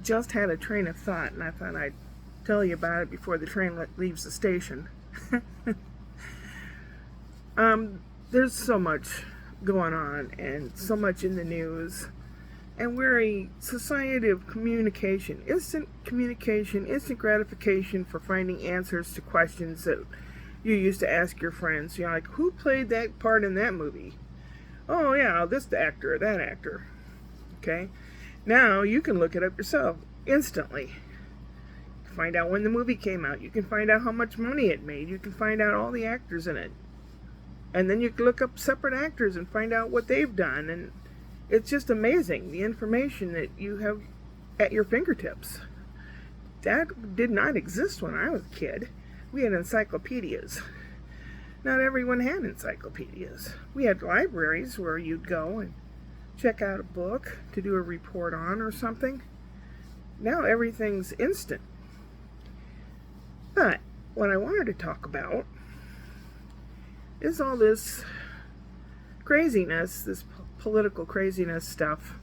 just had a train of thought, and I thought I'd tell you about it before the train leaves the station. There's so much going on and so much in the news. And we're a society of communication, instant gratification for finding answers to questions that you used to ask your friends. You know, like, who played that part in that movie? Oh, yeah, this actor or that actor. Okay? Now you can look it up yourself instantly. Find out when the movie came out. You can find out how much money it made. You can find out all the actors in it. And then you can look up separate actors and find out what they've done. And it's just amazing, the information that you have at your fingertips. That did not exist when I was a kid. We had encyclopedias. Not everyone had encyclopedias. We had libraries where you'd go and check out a book to do a report on or something. Now everything's instant. But what I wanted to talk about is all this craziness, this political craziness stuff.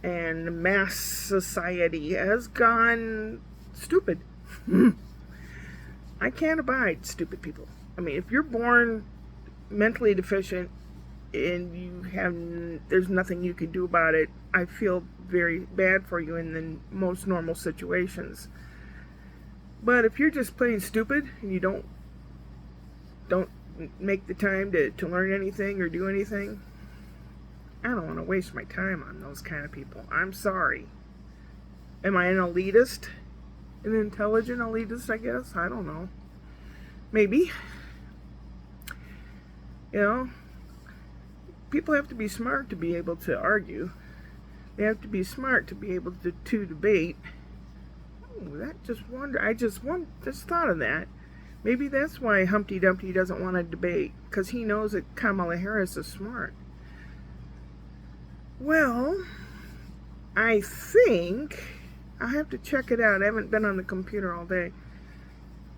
And mass society has gone stupid. I can't abide stupid people. I mean, if you're born mentally deficient and there's nothing you can do about it, I feel very bad for you in the most normal situations. But if you're just plain stupid and you don't make the time to learn anything or do anything, I don't want to waste my time on those kind of people. I'm sorry. Am I an elitist? An intelligent elitist, I guess? I don't know. Maybe. You know, people have to be smart to be able to argue. They have to be smart to be able to debate. I just thought of that. Maybe that's why Humpty Dumpty doesn't want to debate, because he knows that Kamala Harris is smart. Well, I think I have to check it out. I haven't been on the computer all day.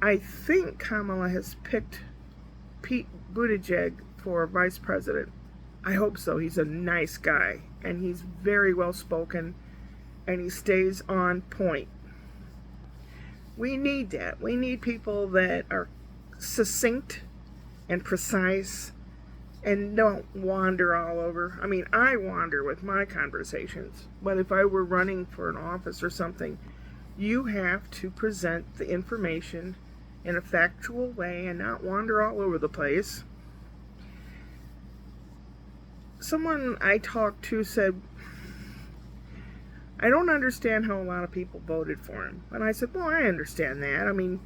I think Kamala has picked Pete Buttigieg for vice president. I hope so. He's a nice guy, and he's very well spoken, and he stays on point. We need that. We need people that are succinct and precise and don't wander all over. I mean, I wander with my conversations, but if I were running for an office or something, you have to present the information in a factual way and not wander all over the place. Someone I talked to said, I don't understand how a lot of people voted for him. And I said, well, I understand that. I mean,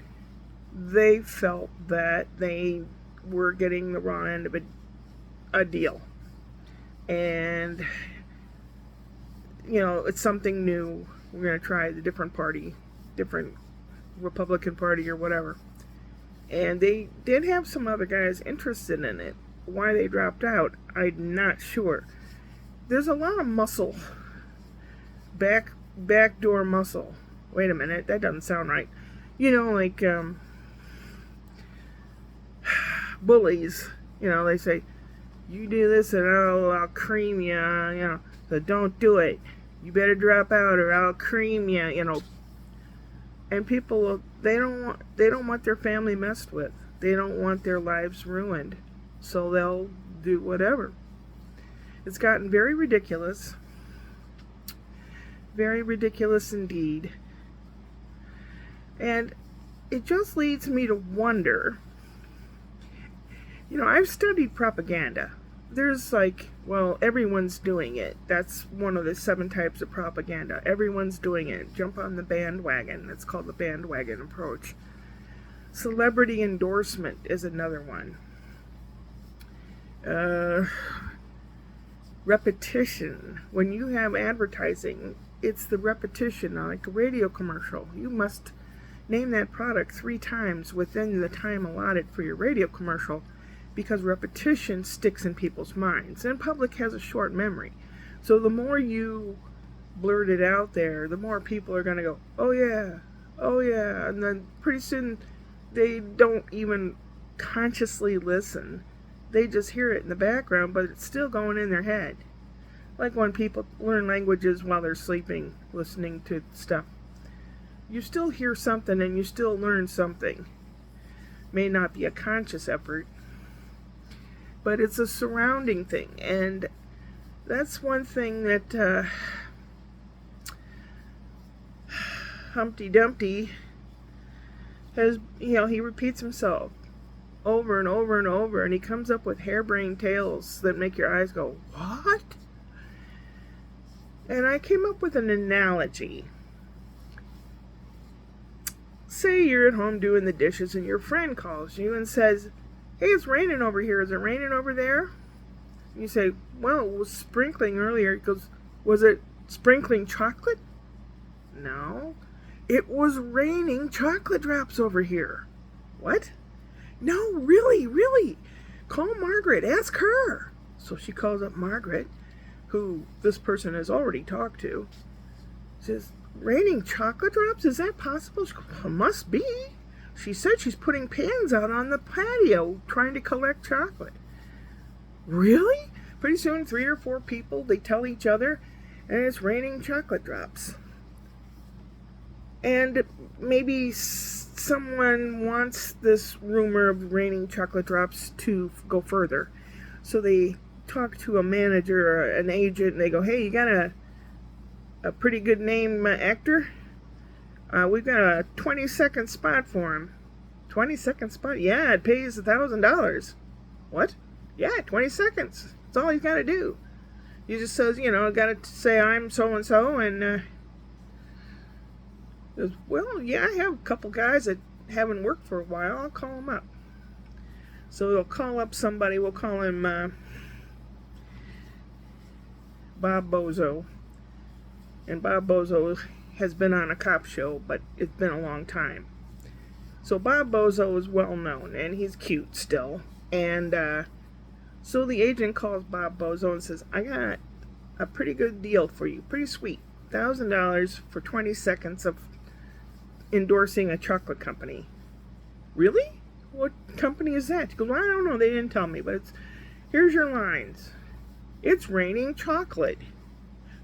they felt that they were getting the wrong end of a deal. And, you know, it's something new. We're going to try the different Republican Party or whatever. And they did have some other guys interested in it. Why they dropped out, I'm not sure. There's a lot of muscle. Backdoor muscle. Wait a minute, that doesn't sound right. You know, like bullies. You know, they say, you do this and I'll cream you. You know, so don't do it. You better drop out or I'll cream you. You know, and people, they don't want their family messed with. They don't want their lives ruined, so they'll do whatever. It's gotten very ridiculous. Very ridiculous indeed. And it just leads me to wonder, you know, I've studied propaganda. There's like, well, everyone's doing it. That's one of the 7 types of propaganda. Everyone's doing it. Jump on the bandwagon. It's called the bandwagon approach. Celebrity endorsement is another one. Repetition. When you have advertising, it's the repetition, like a radio commercial. You must name that product 3 times within the time allotted for your radio commercial, because repetition sticks in people's minds. And public has a short memory. So the more you blurt it out there, the more people are going to go, oh yeah, oh yeah. And then pretty soon they don't even consciously listen. They just hear it in the background, but it's still going in their head. Like when people learn languages while they're sleeping, listening to stuff. You still hear something and you still learn something. May not be a conscious effort, but it's a surrounding thing. And that's one thing that Humpty Dumpty has, he repeats himself over and over and over, and he comes up with harebrained tales that make your eyes go, what? And I came up with an analogy. Say you're at home doing the dishes and your friend calls you and says, hey, it's raining over here. Is it raining over there? You say, well, it was sprinkling earlier. He goes, was it sprinkling chocolate? No. It was raining chocolate drops over here. What? No, really. Call Margaret. Ask her. So she calls up Margaret, who this person has already talked to. Says, raining chocolate drops? Is that possible? She goes, well, it must be. She said she's putting pans out on the patio trying to collect chocolate. Really? Pretty soon, 3 or 4 people, they tell each other, and it's raining chocolate drops. And maybe someone wants this rumor of raining chocolate drops to go further. So they talk to a manager or an agent, and they go, hey, you got a pretty good name actor? We've got a 20-second spot for him. 20-second spot? Yeah, it pays $1,000. What? Yeah, 20 seconds. That's all he's got to do. He just says, got to say I'm so-and-so, and goes, well, yeah, I have a couple guys that haven't worked for a while. I'll call them up. So they'll call up somebody. We'll call him Bob Bozo. And Bob Bozo has been on a cop show, but it's been a long time. So Bob Bozo is well known, and he's cute still. And so the agent calls Bob Bozo and says, I got a pretty good deal for you. Pretty sweet. $1,000 for 20 seconds of endorsing a chocolate company. Really? What company is that? He goes, well, I don't know. They didn't tell me, but here's your lines. It's raining chocolate.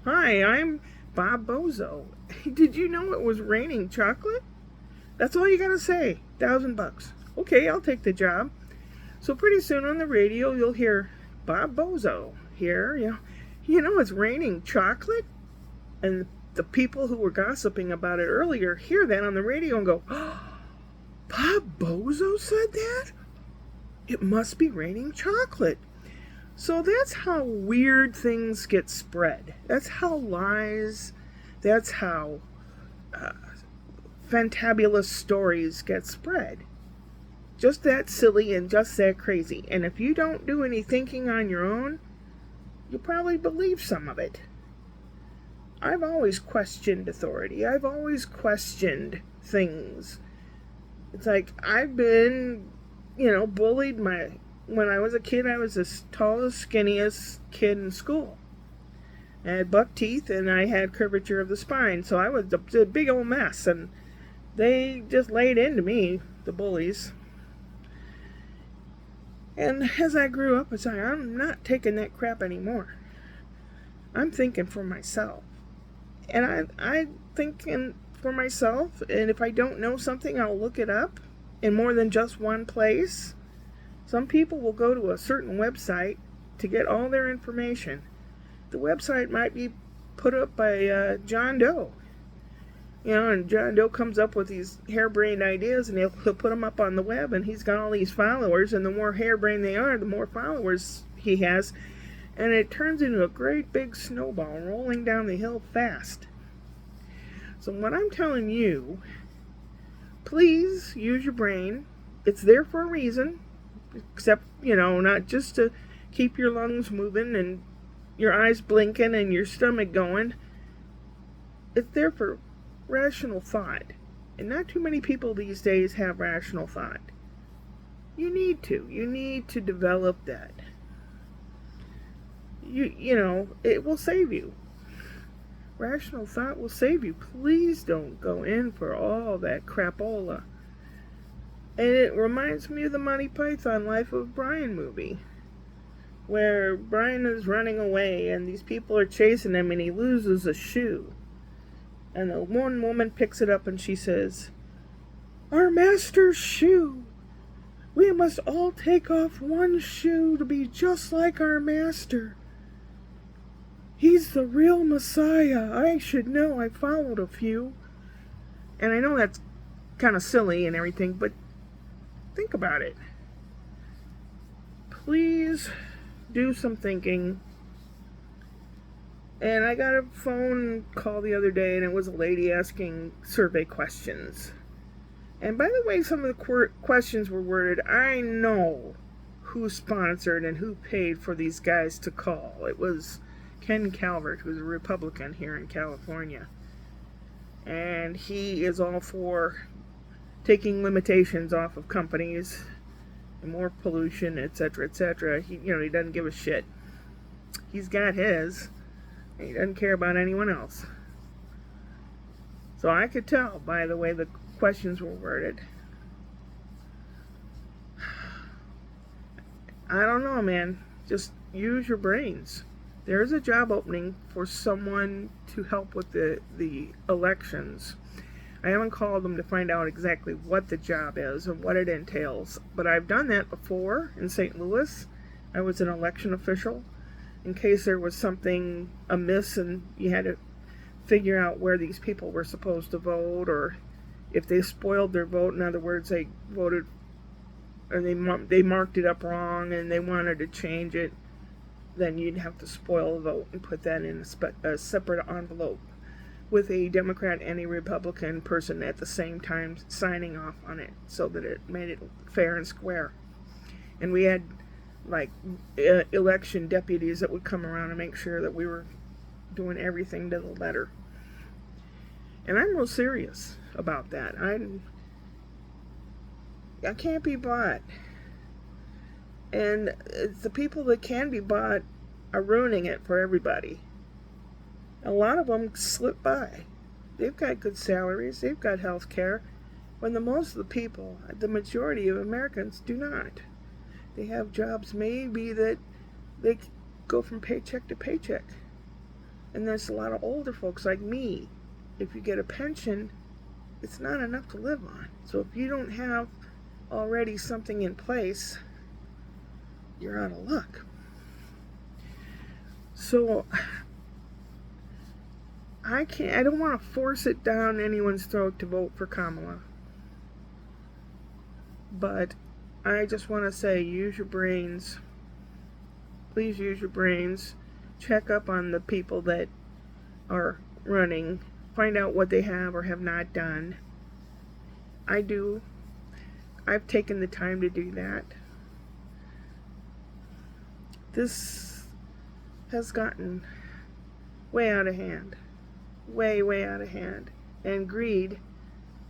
Hi, I'm Bob Bozo. Did you know it was raining chocolate? That's all you gotta say. $1,000. Okay, I'll take the job. So pretty soon on the radio, you'll hear Bob Bozo here. It's raining chocolate. And the people who were gossiping about it earlier hear that on the radio and go, oh, Bob Bozo said that? It must be raining chocolate. So that's how weird things get spread. That's how lies, that's how fantabulous stories get spread. Just that silly and just that crazy. And if you don't do any thinking on your own, you'll probably believe some of it. I've always questioned authority. I've always questioned things. It's like I've been, bullied. When I was a kid, I was the tallest, skinniest kid in school. I had buck teeth and I had curvature of the spine, so I was a big old mess. And they just laid into me, the bullies. And as I grew up, I said, I'm not taking that crap anymore. I'm thinking for myself. And I'm thinking for myself, and if I don't know something, I'll look it up in more than just one place. Some people will go to a certain website to get all their information. The website might be put up by John Doe. And John Doe comes up with these harebrained ideas, and he'll put them up on the web, and he's got all these followers, and the more harebrained they are, the more followers he has. And it turns into a great big snowball rolling down the hill fast. So what I'm telling you, please use your brain. It's there for a reason, except, not just to keep your lungs moving and your eyes blinking and your stomach going. It's there for rational thought. And not too many people these days have rational thought. You need to develop that. It will save you. Rational thought will save you. Please don't go in for all that crapola. And it reminds me of the Monty Python Life of Brian movie, where Brian is running away and these people are chasing him and he loses a shoe. And the one woman picks it up and she says, "Our master's shoe. We must all take off one shoe to be just like our master. He's the real Messiah. I should know. I followed a few." And I know that's kind of silly and everything, but think about it. Please do some thinking. And I got a phone call the other day, and it was a lady asking survey questions. And by the way some of the questions were worded, I know who sponsored and who paid for these guys to call. It was Ken Calvert, who's a Republican here in California. And he is all for taking limitations off of companies and more pollution, etc., etc. He doesn't give a shit. He's got his. He doesn't care about anyone else. So I could tell by the way the questions were worded. I don't know, man. Just use your brains. There's a job opening for someone to help with the elections. I haven't called them to find out exactly what the job is and what it entails, but I've done that before in St. Louis. I was an election official in case there was something amiss and you had to figure out where these people were supposed to vote, or if they spoiled their vote. In other words, they voted or they marked it up wrong and they wanted to change it, then you'd have to spoil the vote and put that in a separate envelope with a Democrat and a Republican person at the same time signing off on it, so that it made it fair and square. And we had election deputies that would come around and make sure that we were doing everything to the letter. And I'm real serious about that. I can't be bought. And the people that can be bought are ruining it for everybody. A lot of them slip by. They've got good salaries, they've got health care, when most of the people, the majority of Americans, do not. They have jobs maybe that they go from paycheck to paycheck. And there's a lot of older folks like me. If you get a pension, it's not enough to live on. So if you don't have already something in place, you're out of luck. So I don't want to force it down anyone's throat to vote for Kamala. But I just want to say, use your brains. Please use your brains. Check up on the people that are running. Find out what they have or have not done. I do. I've taken the time to do that. This has gotten way out of hand. Way, way out of hand. And greed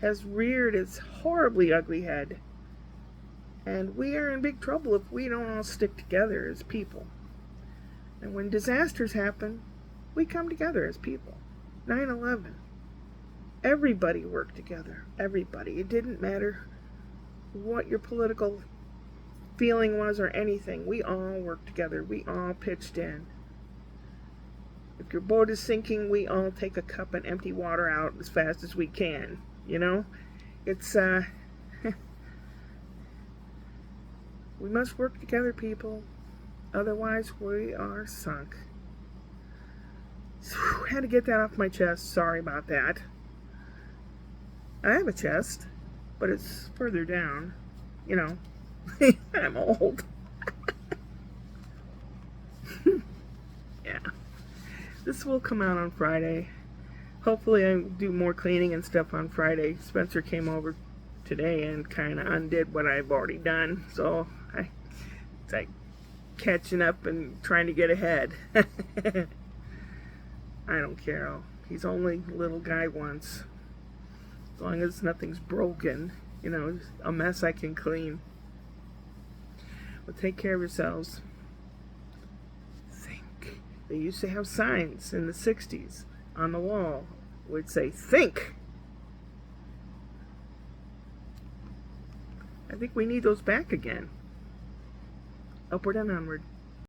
has reared its horribly ugly head. And we are in big trouble if we don't all stick together as people. And when disasters happen, we come together as people. 9/11. Everybody worked together. Everybody. It didn't matter what your political feeling was or anything. We all worked together. We all pitched in. If your boat is sinking, we all take a cup and empty water out as fast as we can. It's we must work together, people. Otherwise, we are sunk. Had to get that off my chest. Sorry about that. I have a chest, but it's further down. I'm old. Yeah. This will come out on Friday. Hopefully I do more cleaning and stuff on Friday. Spencer came over today and kind of undid what I've already done. So it's like catching up and trying to get ahead. I don't care. He's only a little guy once. As long as nothing's broken, a mess I can clean. Well, take care of yourselves. Think. They used to have signs in the 60s on the wall would say, think. I think we need those back again. Upward and onward.